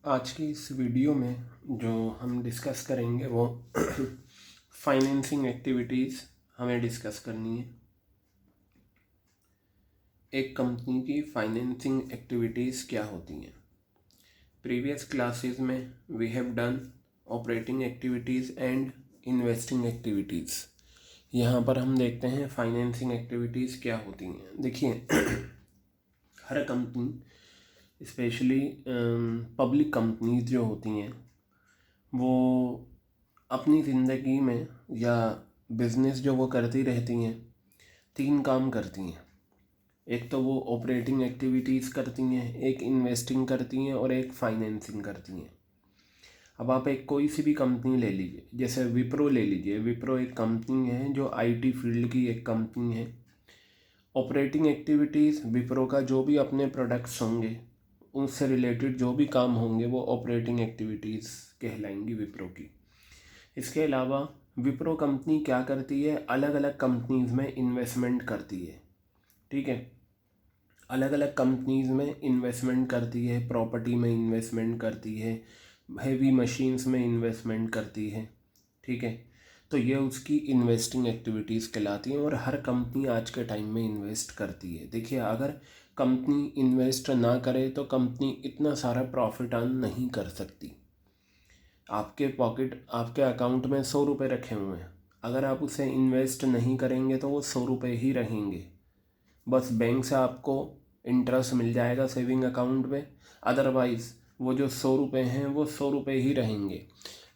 आज की इस वीडियो में जो हम डिस्कस करेंगे वो फाइनेंसिंग एक्टिविटीज़ हमें डिस्कस करनी है। एक कंपनी की फाइनेंसिंग एक्टिविटीज़ क्या होती हैं। प्रीवियस क्लासेस में we have done operating activities and investing activities. यहाँ पर हम देखते हैं फाइनेंसिंग एक्टिविटीज़ क्या होती हैं। देखिए हर कंपनी स्पेशली पब्लिक कंपनीज जो होती हैं वो अपनी ज़िंदगी में या बिज़नेस जो वो करती रहती हैं 3 काम करती हैं। एक तो वो ऑपरेटिंग एक्टिविटीज़ करती हैं, एक इन्वेस्टिंग करती हैं और एक फाइनेंसिंग करती हैं। अब आप एक कोई सी भी कंपनी ले लीजिए, जैसे विप्रो ले लीजिए। विप्रो एक कंपनी है जो आईटी फील्ड की एक कंपनी है। ऑपरेटिंग एक्टिविटीज़ विप्रो का जो भी अपने प्रोडक्ट्स होंगे उससे रिलेटेड जो भी काम होंगे वो ऑपरेटिंग एक्टिविटीज़ कहलाएंगी विप्रो की। इसके अलावा विप्रो कंपनी क्या करती है, अलग अलग कंपनीज़ में इन्वेस्टमेंट करती है। ठीक है, अलग अलग कंपनीज़ में इन्वेस्टमेंट करती है, प्रॉपर्टी में इन्वेस्टमेंट करती है, हैवी मशीन्स में इन्वेस्टमेंट करती है। ठीक है, तो ये उसकी इन्वेस्टिंग एक्टिविटीज़ कहलाती हैं और हर कंपनी आज के टाइम में इन्वेस्ट करती है। देखिए अगर कंपनी इन्वेस्ट ना करे तो कंपनी इतना सारा प्रॉफिट अर्न नहीं कर सकती। आपके अकाउंट में 100 रुपये रखे हुए हैं, अगर आप उसे इन्वेस्ट नहीं करेंगे तो वो 100 रुपये ही रहेंगे। बस बैंक से आपको इंटरेस्ट मिल जाएगा सेविंग अकाउंट में, अदरवाइज़ वो जो 100 रुपये हैं वो 100 रुपये ही रहेंगे।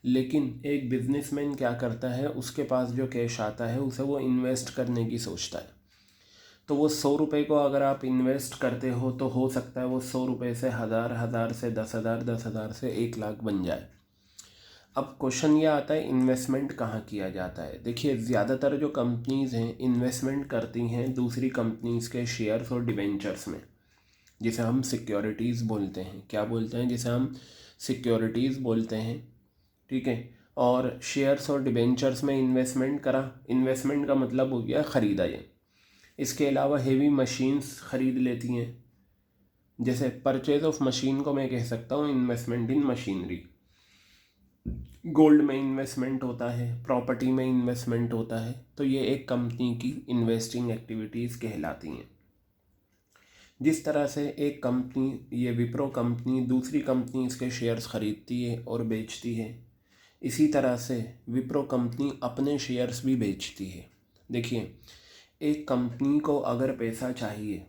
लेकिन एक बिजनेसमैन क्या करता है, उसके पास जो कैश आता है उसे वो इन्वेस्ट करने की सोचता है। तो वो 100 रुपये को अगर आप इन्वेस्ट करते हो तो हो सकता है वो 100 रुपये से 1000, 1000 से 10,000, 10,000 से 1,00,000 बन जाए। अब क्वेश्चन ये आता है इन्वेस्टमेंट कहाँ किया जाता है। देखिए ज़्यादातर जो कंपनीज़ हैं इन्वेस्टमेंट करती हैं दूसरी कंपनीज़ के शेयर्स और डिबेंचर्स में, जिसे हम सिक्योरिटीज़ बोलते हैं। क्या बोलते हैं? जिसे हम सिक्योरिटीज़ बोलते हैं। ठीक है, और शेयर्स और डिबेंचर्स में इन्वेस्टमेंट करा, इन्वेस्टमेंट का मतलब हो गया ख़रीदा ये। इसके अलावा हेवी मशीन्स ख़रीद लेती हैं, जैसे परचेज ऑफ मशीन को मैं कह सकता हूँ इन्वेस्टमेंट इन मशीनरी। गोल्ड में इन्वेस्टमेंट होता है, प्रॉपर्टी में इन्वेस्टमेंट होता है। तो ये एक कंपनी की इन्वेस्टिंग एक्टिविटीज़ कहलाती हैं। जिस तरह से एक कंपनी, ये विप्रो कंपनी दूसरी कंपनीज़ के शेयर्स ख़रीदती है और बेचती है, इसी तरह से विप्रो कंपनी अपने शेयर्स भी बेचती है। देखिए एक कंपनी को अगर पैसा चाहिए,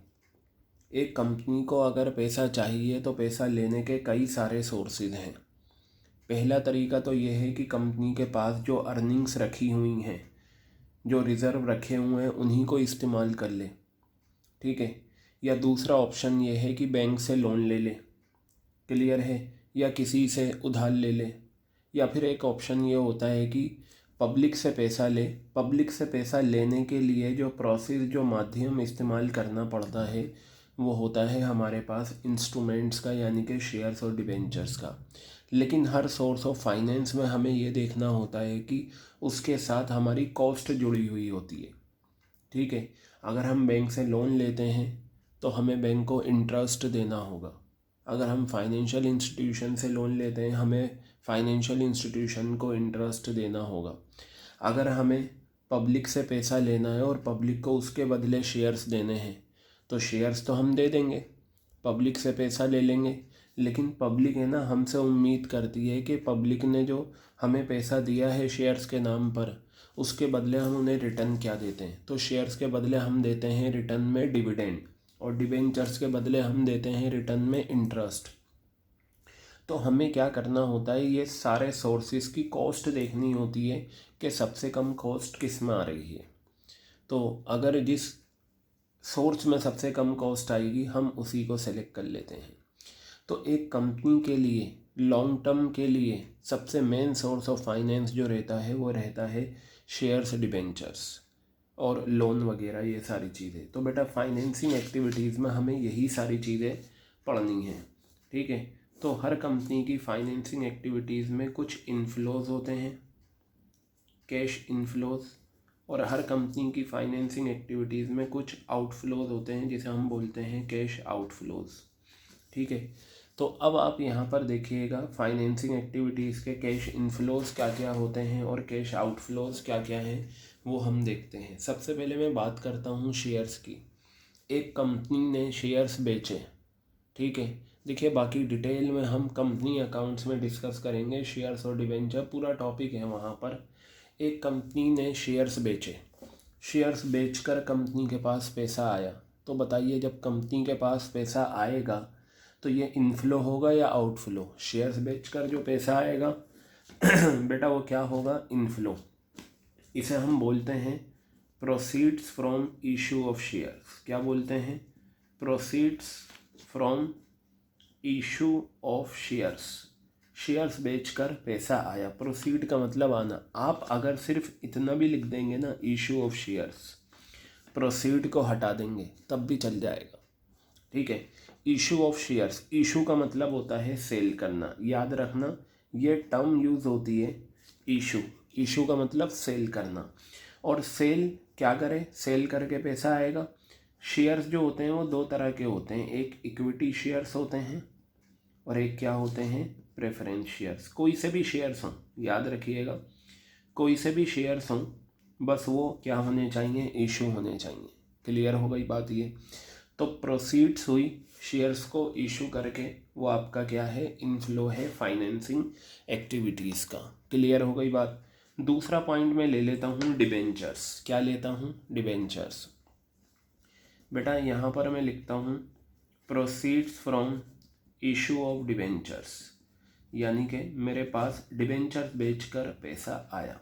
एक कंपनी को अगर पैसा चाहिए तो पैसा लेने के कई सारे सोर्सेज हैं। पहला तरीका तो ये है कि कंपनी के पास जो अर्निंग्स रखी हुई हैं, जो रिज़र्व रखे हुए हैं, उन्हीं को इस्तेमाल कर ले। ठीक है, या दूसरा ऑप्शन ये है कि बैंक से लोन ले ले, क्लियर है, या किसी से उधार ले ले। या फिर एक ऑप्शन ये होता है कि पब्लिक से पैसा ले। पब्लिक से पैसा लेने के लिए जो प्रोसेस, जो माध्यम इस्तेमाल करना पड़ता है वो होता है हमारे पास इंस्ट्रूमेंट्स का, यानी कि शेयर्स और डिबेंचर्स का। लेकिन हर सोर्स ऑफ फाइनेंस में हमें ये देखना होता है कि उसके साथ हमारी कॉस्ट जुड़ी हुई होती है। ठीक है, अगर हम बैंक से लोन लेते हैं तो हमें बैंक को इंटरेस्ट देना होगा। अगर हम फाइनेंशियल इंस्टीट्यूशन से लोन लेते हैं हमें फाइनेंशियल इंस्टीट्यूशन को इंटरेस्ट देना होगा। अगर हमें पब्लिक से पैसा लेना है और पब्लिक को उसके बदले शेयर्स देने हैं तो शेयर्स तो हम दे देंगे, पब्लिक से पैसा ले लेंगे। लेकिन पब्लिक है ना, हमसे उम्मीद करती है कि पब्लिक ने जो हमें पैसा दिया है शेयर्स के नाम पर, उसके बदले हम उन्हें रिटर्न क्या देते हैं। तो शेयर्स के बदले हम देते हैं रिटर्न में डिविडेंड, और डिबेंचर्स के बदले हम देते हैं रिटर्न में इंटरेस्ट। तो हमें क्या करना होता है, ये सारे सोर्सेज की कॉस्ट देखनी होती है कि सबसे कम कॉस्ट किस में आ रही है। तो अगर जिस सोर्स में सबसे कम कॉस्ट आएगी हम उसी को सेलेक्ट कर लेते हैं। तो एक कंपनी के लिए लॉन्ग टर्म के लिए सबसे मेन सोर्स ऑफ फाइनेंस जो रहता है वो रहता है शेयर्स, डिबेंचर्स और लोन वगैरह, ये सारी चीज़ें। तो बेटा फाइनेंसिंग एक्टिविटीज़ में हमें यही सारी चीज़ें पढ़नी हैं। ठीक है, तो हर कंपनी की फाइनेंसिंग एक्टिविटीज़ में कुछ इनफ्लोज होते हैं, कैश इनफ्लोज, और हर कंपनी की फाइनेंसिंग एक्टिविटीज़ में कुछ आउटफ्लोज होते हैं जिसे हम बोलते हैं कैश आउटफ्लोज। ठीक है, तो अब आप यहाँ पर देखिएगा फाइनेंसिंग एक्टिविटीज़ के कैश इनफ्लोज क्या क्या होते हैं और कैश आउटफ्लोज क्या क्या हैं वो हम देखते हैं। सबसे पहले मैं बात करता हूँ शेयर्स की। एक कंपनी ने शेयर्स बेचे, ठीक है। देखिए बाकी डिटेल में हम कंपनी अकाउंट्स में डिस्कस करेंगे, शेयर्स और डिवेंचर पूरा टॉपिक है वहाँ पर। एक कंपनी ने शेयर्स बेचे, शेयर्स बेचकर कंपनी के पास पैसा आया। तो बताइए जब कंपनी के पास पैसा आएगा तो ये इनफ्लो होगा या आउटफ्लो? शेयर्स बेचकर जो पैसा आएगा बेटा वो क्या होगा? इनफ्लो। इसे हम बोलते हैं proceeds from issue of shares. क्या बोलते हैं? Proceeds from issue of shares. Shares बेचकर पैसा आया, प्रोसीड का मतलब आना। आप अगर सिर्फ इतना भी लिख देंगे ना, इशू ऑफ शेयर्स, प्रोसीड को हटा देंगे तब भी चल जाएगा, ठीक है। इशू ऑफ शेयर्स, इशू का मतलब होता है सेल करना, याद रखना ये टर्म यूज़ होती है इशू। इशू का मतलब सेल करना। और सेल क्या करे? सेल करके पैसा आएगा। शेयर्स जो होते हैं वो दो तरह के होते हैं, एक इक्विटी शेयर्स होते हैं और एक क्या होते हैं? Preference shares. कोई से भी शेयर्स हों, याद रखिएगा, कोई से भी शेयर्स हों, बस वो क्या होने चाहिए? इशू होने चाहिए। क्लियर हो गई बात ये? तो प्रोसीड्स हुई शेयर्स को इशू करके, वो आपका क्या है? इनफ्लो है फाइनेंसिंग एक्टिविटीज़ का। क्लियर हो गई बात? दूसरा पॉइंट मैं ले लेता हूँ डिबेंचर्स। क्या लेता हूँ? डिबेंचर्स। बेटा यहाँ पर मैं लिखता हूँ proceeds from issue of debentures, यानी कि मेरे पास डिबेंचर्स बेचकर पैसा आया।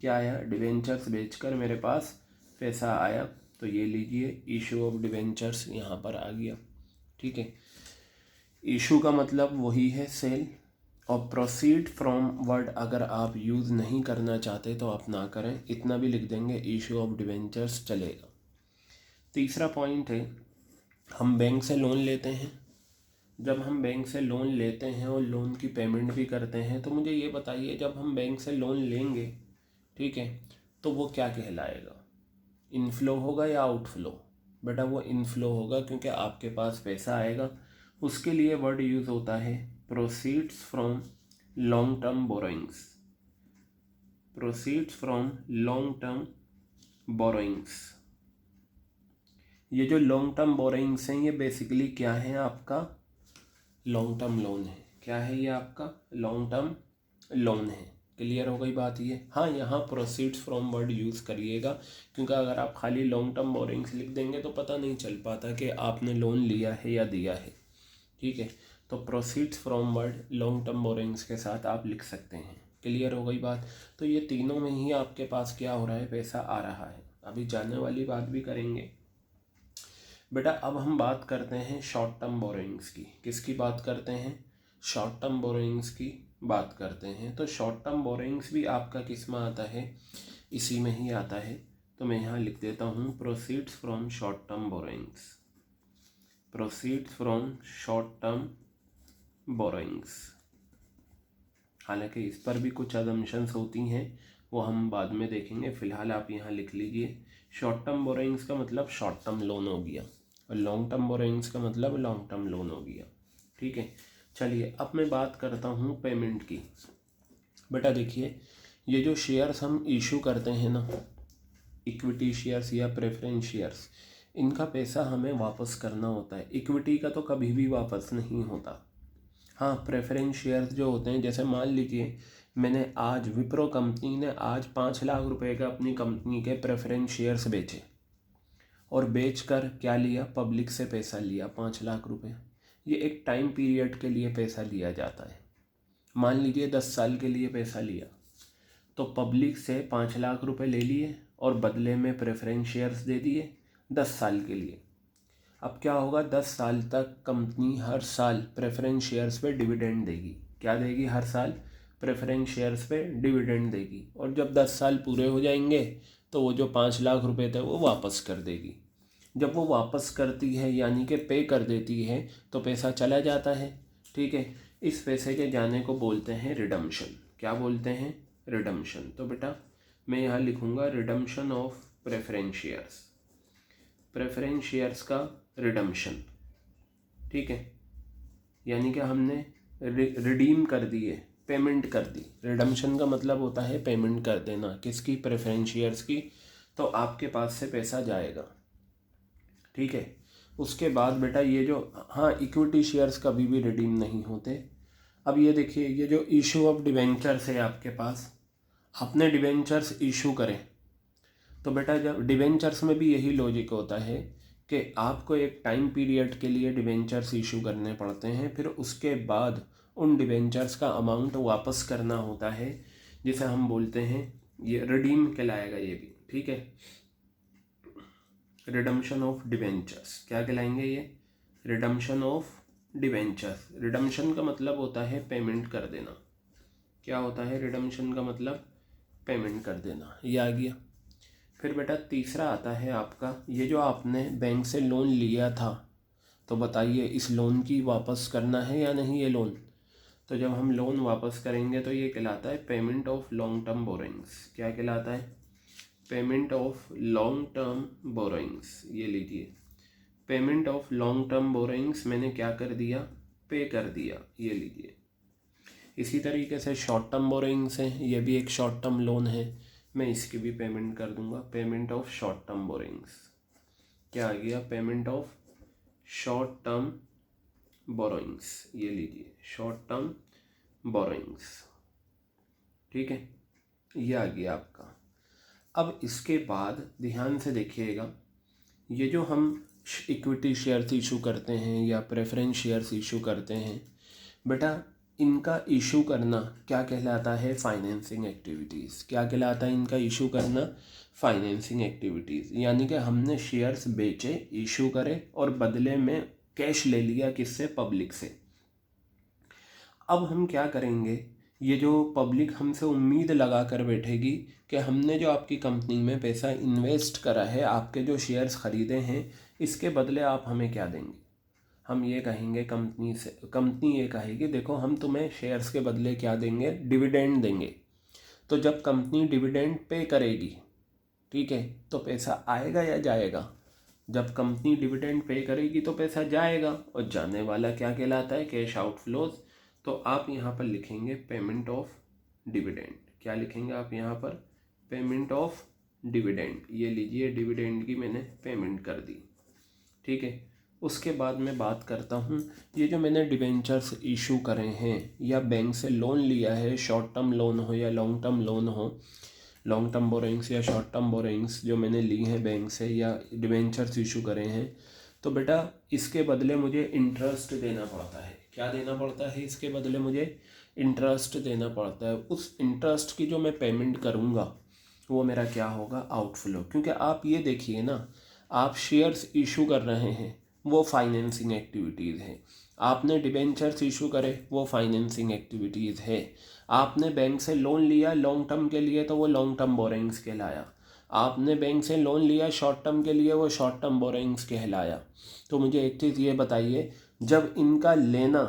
क्या आया? डिबेंचर्स बेचकर मेरे पास पैसा आया। तो ये लीजिए इशू ऑफ डिबेंचर्स यहाँ पर आ गया, ठीक है। इशू का मतलब वही है सेल, और प्रोसीड फ्रॉम वर्ड अगर आप यूज़ नहीं करना चाहते तो आप ना करें, इतना भी लिख देंगे इशू ऑफ डिबेंचर्स चलेगा। तीसरा पॉइंट है हम बैंक से लोन लेते हैं। जब हम बैंक से लोन लेते हैं और लोन की पेमेंट भी करते हैं, तो मुझे ये बताइए जब हम बैंक से लोन लेंगे, ठीक है, तो वो क्या कहलाएगा? इनफ्लो होगा या आउटफ्लो? बेटा वो इनफ्लो होगा, क्योंकि आपके पास पैसा आएगा। उसके लिए वर्ड यूज़ होता है proceeds from long term borrowings. Proceeds from long term borrowings. ये जो लॉन्ग टर्म बोरोइंग्स हैं ये बेसिकली क्या है? आपका लॉन्ग टर्म लोन है। क्या है ये? आपका लॉन्ग टर्म लोन है। क्लियर हो गई बात ये? हाँ, यहाँ प्रोसीड्स फ्रॉम वर्ड यूज़ करिएगा, क्योंकि अगर आप खाली लॉन्ग टर्म बोरिंग्स लिख देंगे तो पता नहीं चल पाता कि आपने लोन लिया है या दिया है, ठीक है। तो proceeds from word long term borrowings के साथ आप लिख सकते हैं। क्लियर हो गई बात? तो ये तीनों में ही आपके पास क्या हो रहा है? पैसा आ रहा है। अभी जाने वाली बात भी करेंगे बेटा। अब हम बात करते हैं शॉर्ट टर्म बोरोइंग्स की। किसकी बात करते हैं? शॉर्ट टर्म बोरोइंग्स की बात करते हैं। तो शॉर्ट टर्म बोरोइंग्स भी आपका किस में आता है? इसी में ही आता है। तो मैं यहाँ लिख देता हूँ proceeds from short term borrowings. Proceeds from short term borrowings. हालांकि इस पर भी कुछ अजम्पशंस होती हैं, वो हम बाद में देखेंगे। फ़िलहाल आप यहाँ लिख लीजिए शॉर्ट टर्म बोरोइंग्स का मतलब शॉर्ट टर्म लोन हो गया, और लॉन्ग टर्म बोरोइंग्स का मतलब लॉन्ग टर्म लोन हो गया, ठीक है। चलिए अब मैं बात करता हूँ पेमेंट की। बेटा देखिए, ये जो शेयर्स हम इशू करते हैं ना, इक्विटी शेयर्स या प्रेफरेंस शेयर्स, इनका पैसा हमें वापस करना होता है। इक्विटी का तो कभी भी वापस नहीं होता। हाँ, प्रेफरेंस शेयर्स जो होते हैं, जैसे मान लीजिए मैंने आज विप्रो कंपनी ने आज 5 लाख रुपए का अपनी कंपनी के प्रेफरेंस शेयर्स बेचे, और बेचकर क्या लिया? पब्लिक से पैसा लिया 5 लाख रुपए। ये एक टाइम पीरियड के लिए पैसा लिया जाता है। मान लीजिए 10 साल के लिए पैसा लिया, तो पब्लिक से 5 लाख रुपए ले लिए और बदले में प्रेफरेंस शेयर्स दे दिए 10 साल के लिए। अब क्या होगा? 10 साल तक कंपनी हर साल प्रेफरेंस शेयर्स पे डिविडेंड देगी। क्या देगी? हर साल प्रेफरेंस शेयर्स पे डिविडेंड देगी। और जब 10 साल पूरे हो जाएंगे तो वो जो 5 लाख रुपए थे वो वापस कर देगी। जब वो वापस करती है, यानी कि पे कर देती है, तो पैसा चला जाता है, ठीक है। इस पैसे के जाने को बोलते हैं रिडम्पशन। क्या बोलते हैं? रिडम्पशन। तो बेटा मैं यहाँ लिखूँगा redemption of preference shares. Preference shares का रिडम्पशन, ठीक है। यानी कि हमने रिडीम कर दिए, पेमेंट कर दी। रिडम्पशन का मतलब होता है पेमेंट कर देना, किसकी? प्रेफरेंस शेयर्स की। तो आपके पास से पैसा जाएगा, ठीक है। उसके बाद बेटा ये जो, हाँ, इक्विटी शेयर्स कभी भी रिडीम नहीं होते। अब ये देखिए, ये जो इशू ऑफ डिवेंचर्स है आपके पास, आपने डिवेंचर्स इशू करें तो बेटा जब डिवेंचर्स में भी यही लॉजिक होता है कि आपको एक टाइम पीरियड के लिए डिवेंचर्स इशू करने पड़ते हैं, फिर उसके बाद उन डिवेंचर्स का अमाउंट वापस करना होता है, जिसे हम बोलते हैं, ये रिडीम कहलाएगा ये भी, ठीक है। रिडम्पशन ऑफ डिवेंचर्स क्या कहलाएंगे ये? Redemption of debentures. रिडम्पशन का मतलब होता है पेमेंट कर देना। क्या होता है रिडम्पशन का मतलब? पेमेंट कर देना। ये आ गया। फिर बेटा तीसरा आता है आपका, ये जो आपने बैंक से लोन लिया था, तो बताइए इस लोन की वापस करना है या नहीं ये लोन? तो जब हम लोन वापस करेंगे तो ये कहलाता है payment of long term borrowings. क्या कहलाता है? Payment of long term borrowings. ये लीजिए, payment of long term borrowings मैंने क्या कर दिया? पे कर दिया। ये लीजिए। इसी तरीके से शॉर्ट टर्म बोरोइंग्स हैं, ये भी एक शॉर्ट टर्म लोन है, मैं इसकी भी पेमेंट कर दूंगा। Payment of short term borrowings क्या आ गया? Payment of short term borrowings. ये लीजिए, शॉर्ट टर्म बोरोइंग्स, ठीक है। ये आ गया आपका। अब इसके बाद ध्यान से देखिएगा, ये जो हम इक्विटी शेयर्स इशू करते हैं या प्रेफरेंस शेयर्स इशू करते हैं बेटा, इनका इशू करना क्या कहलाता है? Financing activities. क्या कहलाता है इनका इशू करना? Financing activities. यानी कि हमने शेयर्स बेचे, इशू करे और बदले में कैश ले लिया, किससे? पब्लिक से। अब हम क्या करेंगे, ये जो पब्लिक हमसे उम्मीद लगा कर बैठेगी कि हमने जो आपकी कंपनी में पैसा इन्वेस्ट करा है, आपके जो शेयर्स ख़रीदे हैं, इसके बदले आप हमें क्या देंगे? हम ये कहेंगे कंपनी से, कंपनी ये कहेगी देखो हम तुम्हें शेयर्स के बदले क्या देंगे? डिविडेंड देंगे। तो जब कंपनी डिविडेंड पे करेगी, ठीक है, तो पैसा आएगा या जाएगा? जब कंपनी डिविडेंड पे करेगी तो पैसा जाएगा, और जाने वाला क्या कहलाता है? Cash outflows. तो आप यहाँ पर लिखेंगे पेमेंट ऑफ डिविडेंड। क्या लिखेंगे आप यहाँ पर? Payment of dividend. ये लीजिए, डिविडेंड की मैंने पेमेंट कर दी, ठीक है। उसके बाद मैं बात करता हूँ, ये जो मैंने डिवेंचर्स इशू करे हैं या बैंक से लोन लिया है, शॉर्ट टर्म लोन हो या लॉन्ग टर्म लोन हो, लॉन्ग टर्म बोरोइंग्स या शॉर्ट टर्म बोरोइंग्स जो मैंने ली हैं बैंक से या डिवेंचर्स इशू करे हैं, तो बेटा इसके बदले मुझे इंटरेस्ट देना पड़ता है। क्या देना पड़ता है? इसके बदले मुझे इंटरेस्ट देना पड़ता है। उस इंटरेस्ट की जो मैं पेमेंट करूँगा वो मेरा क्या होगा? आउटफ्लो। क्योंकि आप ये देखिए ना, आप शेयर्स इशू कर रहे हैं, वो फाइनेंसिंग एक्टिविटीज़ है। आपने डिबेंचर्स इशू करे, वो फाइनेंसिंग एक्टिविटीज़ है। आपने बैंक से लोन लिया लॉन्ग टर्म के लिए, तो वो लॉन्ग टर्म बोरोइंग्स कहलाया। आपने बैंक से लोन लिया शॉर्ट टर्म के लिए, वो शॉर्ट टर्म बोरोइंग्स कहलाया। तो मुझे एक चीज़ ये बताइए, जब इनका लेना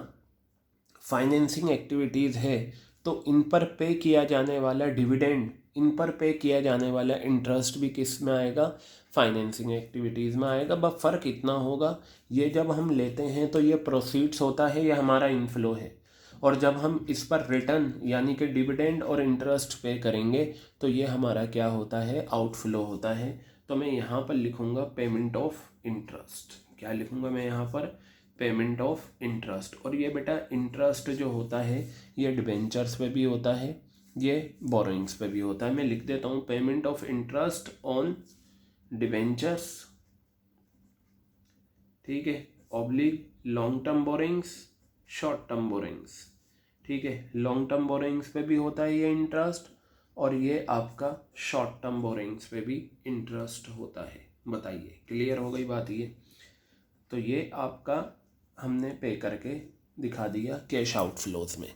फाइनेंसिंग एक्टिविटीज़ है तो इन पर पे किया जाने वाला डिविडेंड, इन पर पे किया जाने वाला इंटरेस्ट भी किस में आएगा? फाइनेंसिंग एक्टिविटीज़ में आएगा। बस फ़र्क इतना होगा, ये जब हम लेते हैं तो ये प्रोसीड्स होता है, ये हमारा इनफ्लो है, और जब हम इस पर रिटर्न यानी कि डिविडेंड और इंटरेस्ट पे करेंगे तो ये हमारा क्या होता है? आउटफ्लो होता है। तो मैं यहाँ पर लिखूँगा पेमेंट ऑफ इंटरेस्ट। क्या लिखूँगा मैं यहाँ पर? Payment of interest. और ये बेटा इंटरेस्ट जो होता है ये डिबेंचर्स पे भी होता है, ये बोरोइंग्स पे भी होता है। मैं लिख देता हूँ payment of interest on debentures, ठीक है, oblique long term borrowings, short term borrowings, ठीक है। लॉन्ग टर्म बोरोइंग्स पे भी होता है ये इंटरेस्ट, और ये आपका शॉर्ट टर्म बोरोइंग्स पे भी इंटरेस्ट होता है। बताइए, क्लियर हो गई बात ये? तो ये आपका हमने पे करके दिखा दिया कैश आउटफ्लोज में।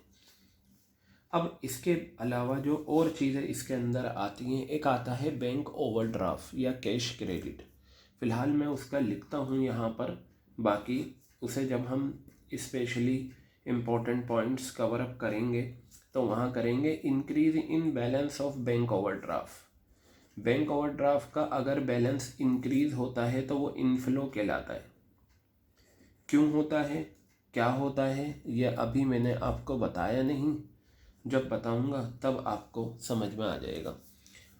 अब इसके अलावा जो और चीज़ें इसके अंदर आती हैं, एक आता है बैंक ओवरड्राफ्ट या कैश क्रेडिट। फ़िलहाल मैं उसका लिखता हूँ यहाँ पर, बाकी उसे जब हम specially important points cover up करेंगे तो वहाँ करेंगे। Increase in balance of bank overdraft. Bank overdraft का अगर बैलेंस इंक्रीज होता है तो वो इनफ्लो कहलाता है। क्यों होता है? क्या होता है ये अभी मैंने आपको बताया नहीं, जब बताऊंगा तब आपको समझ में आ जाएगा।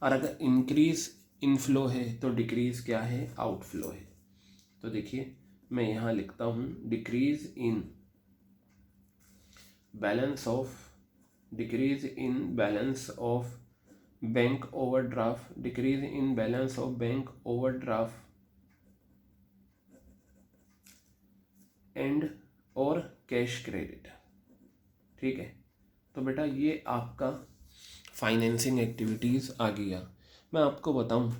और अगर इंक्रीज इनफ्लो है तो डिक्रीज क्या है, आउटफ्लो है। तो देखिए मैं यहाँ लिखता हूँ decrease in balance of, decrease in balance of bank overdraft, decrease in balance of bank overdraft and और कैश क्रेडिट। ठीक है, तो बेटा ये आपका फाइनेंसिंग एक्टिविटीज़ आ गया। मैं आपको बताऊं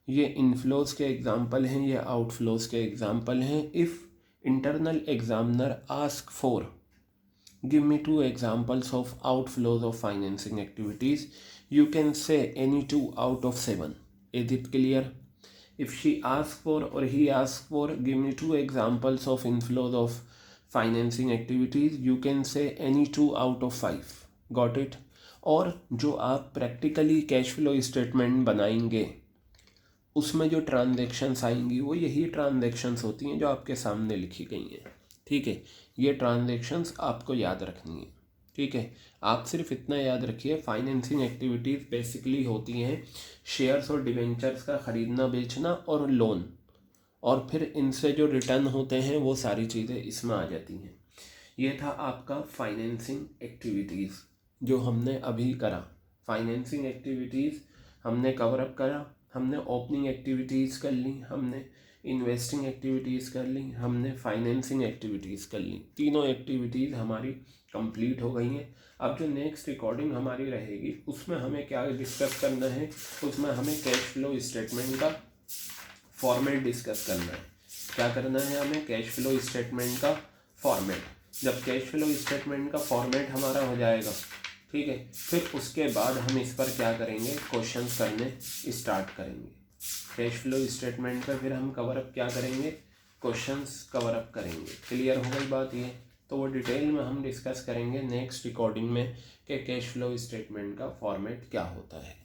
ये इनफ्लोज के एग्जाम्पल हैं, ये आउटफ्लोज के एग्जाम्पल हैं। If internal examiner ask for give me 2 examples of outflows of financing activities, you can say any 2 out of 7. Is it clear? If she asks for or he asks for give me 2 examples of inflows of financing activities, you can say any 2 out of 5. Got it? और जो आप practically cash flow statement बनाएंगे उसमें जो transactions आएंगी वो यही transactions होती हैं जो आपके सामने लिखी गई हैं। ठीक है, ये ट्रांजैक्शंस आपको याद रखनी है। ठीक है, आप सिर्फ इतना याद रखिए फाइनेंसिंग एक्टिविटीज़ बेसिकली होती हैं शेयर्स और डिवेंचर्स का ख़रीदना बेचना और लोन, और फिर इनसे जो रिटर्न होते हैं वो सारी चीज़ें इसमें आ जाती हैं। ये था आपका फाइनेंसिंग एक्टिविटीज़ जो हमने अभी करा। फाइनेंसिंग एक्टिविटीज़ हमने कवर अप करा, हमने ओपनिंग एक्टिविटीज़ कर ली, हमने इन्वेस्टिंग एक्टिविटीज़ कर ली, हमने फाइनेंसिंग एक्टिविटीज़ कर ली। तीनों एक्टिविटीज़ हमारी कंप्लीट हो गई हैं। अब जो नेक्स्ट रिकॉर्डिंग हमारी रहेगी उसमें हमें क्या डिस्कस करना है, उसमें हमें कैश फ्लो स्टेटमेंट का फॉर्मेट डिस्कस करना है। क्या करना है हमें, कैश फ्लो स्टेटमेंट का फॉर्मेट। जब कैश फ्लो स्टेटमेंट का फॉर्मेट हमारा हो जाएगा, ठीक है, फिर उसके बाद हम इस पर क्या करेंगे, क्वेश्चंस करने स्टार्ट करेंगे। कैश फ्लो स्टेटमेंट पर फिर हम कवर अप क्या करेंगे, क्वेश्चंस कवर अप करेंगे। क्लियर हो गई बात ये? तो वो डिटेल में हम डिस्कस करेंगे नेक्स्ट रिकॉर्डिंग में कि कैश फ्लो स्टेटमेंट का फॉर्मेट क्या होता है।